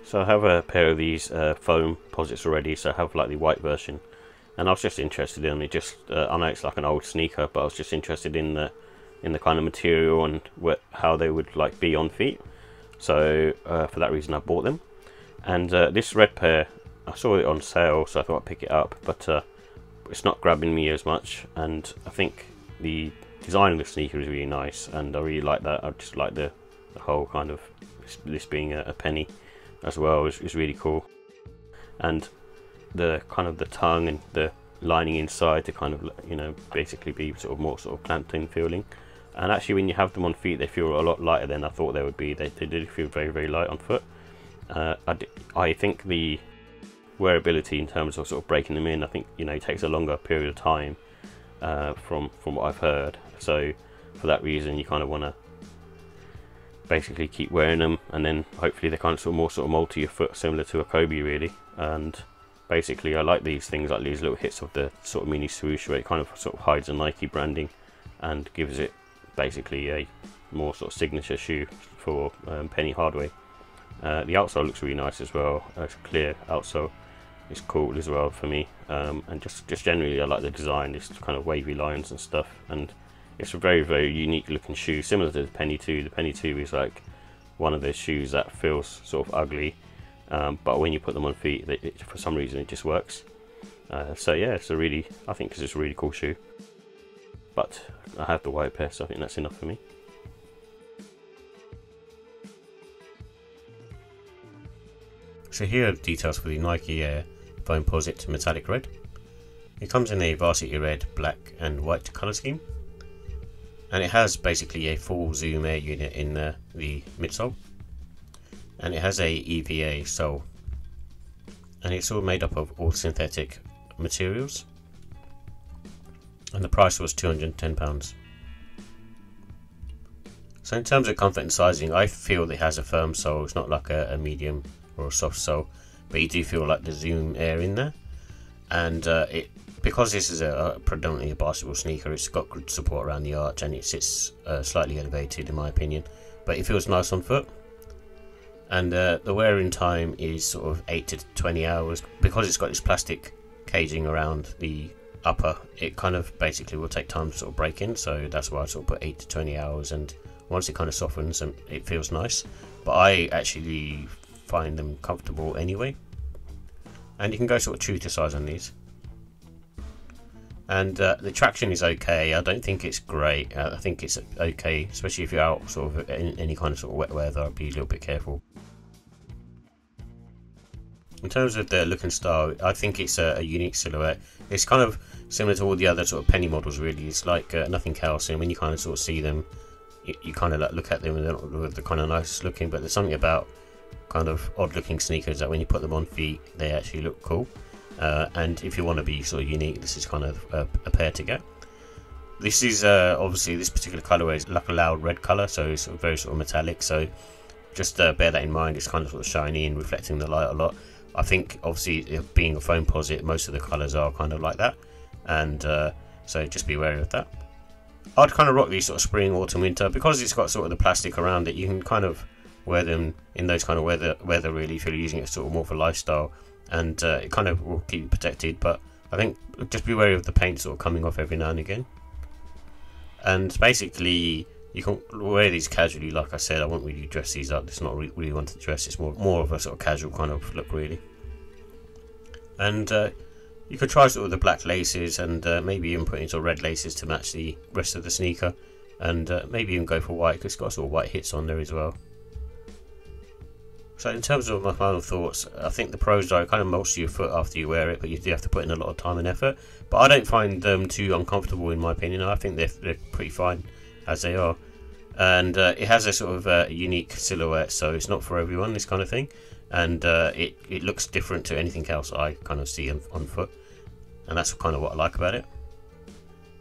So I have a pair of these Foamposites already, so I have like the white version, and I was just interested in it. Just I know it's like an old sneaker, but I was just interested in the kind of material and how they would like be on feet. So for that reason I bought them. And this red pair, I saw it on sale, so I thought I'd pick it up, but it's not grabbing me as much, and I think the design of the sneaker is really nice, and I really like that. I just like the whole kind of this being a penny as well is really cool, and the kind of the tongue and the lining inside to kind of, you know, basically be sort of more sort of plantain feeling. And actually when you have them on feet they feel a lot lighter than I thought they would be. They did feel very, very light on foot. I think the wearability in terms of sort of breaking them in, I think, you know, it takes a longer period of time from what I've heard. So for that reason you kind of want to basically keep wearing them, and then hopefully they kind of more sort of mold to your foot, similar to a Kobe really. And basically I like these things, like these little hits of the sort of mini swoosh, where it kind of sort of hides the Nike branding and gives it basically a more sort of signature shoe for penny hardware. The outsole looks really nice as well. It's a clear outsole. It's cool as well for me, and just generally I like the design, this kind of wavy lines and stuff, and it's a very, very unique looking shoe, similar to the Penny 2. The Penny 2 is like one of those shoes that feels sort of ugly, but when you put them on feet, for some reason it just works. So yeah, I think it's a really cool shoe. But I have the white pair, so I think that's enough for me. So here are the details for the Nike Air Foamposite Metallic Red. It comes in a varsity red, black and white colour scheme, and it has basically a full zoom air unit in the midsole, and it has a EVA sole, and it's all made up of all synthetic materials, and the price was £210. So in terms of comfort and sizing, I feel it has a firm sole. It's not like a medium or a soft sole, but you do feel like the zoom air in there. And because this is predominantly a basketball sneaker, it's got good support around the arch, and it sits slightly elevated in my opinion, but it feels nice on foot. And the wearing time is sort of 8 to 20 hours. Because it's got this plastic caging around the upper, it kind of basically will take time to sort of break in, so that's why I sort of put 8 to 20 hours, and once it kind of softens and it feels nice. But I actually find them comfortable anyway, and you can go sort of true to size on these. And the traction is okay. I don't think it's great. I think it's okay, especially if you're out sort of in any kind of sort of wet weather. I'd be a little bit careful. In terms of the look and style, I think it's a unique silhouette. It's kind of similar to all the other sort of penny models really. It's like nothing else, and when you kind of sort of see them, you kind of like look at them and they're kind of nice looking, but there's something about kind of odd looking sneakers that when you put them on feet they actually look cool. And if you want to be sort of unique, this is kind of a pair to get. This is obviously, this particular colorway is like a loud red color, so it's very sort of metallic, so just bear that in mind. It's kind of sort of shiny and reflecting the light a lot. I think obviously being a Foamposite, most of the colors are kind of like that, and so just be wary of that. I'd kind of rock these sort of spring, autumn, winter, because it's got sort of the plastic around it. You can kind of wear them in those kind of weather really, if you're using it sort of more for lifestyle, and it kind of will keep you protected. But I think just be wary of the paint sort of coming off every now and again. And basically you can wear these casually. Like I said, I won't really dress these up. It's not really one to dress. It's more of a sort of casual kind of look really. And you could try sort of the black laces, and maybe even put in sort of red laces to match the rest of the sneaker, and maybe even go for white, because it's got sort of white hits on there as well. So in terms of my final thoughts, I think the pros are it kind of molds to your foot after you wear it, but you do have to put in a lot of time and effort. But I don't find them too uncomfortable in my opinion. I think they're pretty fine as they are. And it has a sort of unique silhouette, so it's not for everyone, this kind of thing. And it looks different to anything else I kind of see on foot. And that's kind of what I like about it.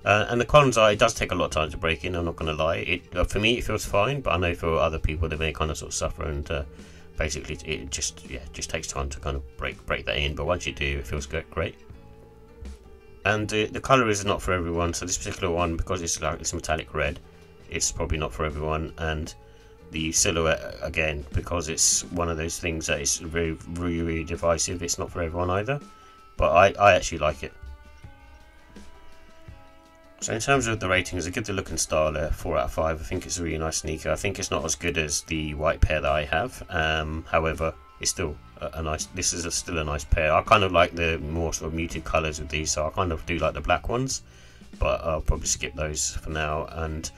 And the cons are, it does take a lot of time to break in, I'm not going to lie. For me it feels fine, but I know for other people they may kind of sort of suffer, and basically it just takes time to kind of break that in. But once you do, it feels great. And the colour is not for everyone, so this particular one, because it's metallic red, it's probably not for everyone. And the silhouette again, because it's one of those things that is really divisive. It's not for everyone either, but I actually like it. So in terms of the ratings, I give the look and style a 4 out of 5. I think it's a really nice sneaker. I think it's not as good as the white pair that I have. However, it's still a nice. This is still a nice pair. I kind of like the more sort of muted colours with these, so I kind of do like the black ones, but I'll probably skip those for now. And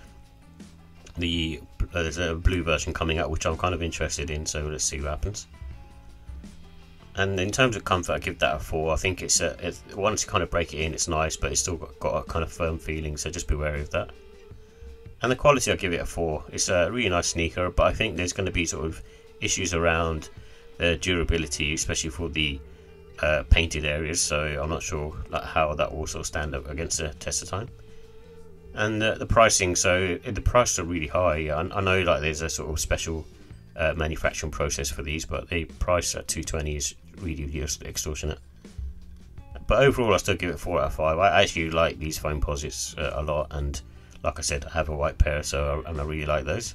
there's a blue version coming out, which I'm kind of interested in. So let's see what happens. And in terms of comfort, I give that a 4. I think it's once you kind of break it in, it's nice, but it's still got a kind of firm feeling, so just be wary of that. And the quality, I give it a 4. It's a really nice sneaker, but I think there's going to be sort of issues around the durability, especially for the painted areas, so I'm not sure like how that will sort of stand up against the test of time. And the pricing, so the prices are really high. I know like there's a sort of special manufacturing process for these, but the price at $220 is really just extortionate. But overall, I still give it 4 out of 5. I actually like these Foamposites a lot, and like I said, I have a white pair, so I really like those.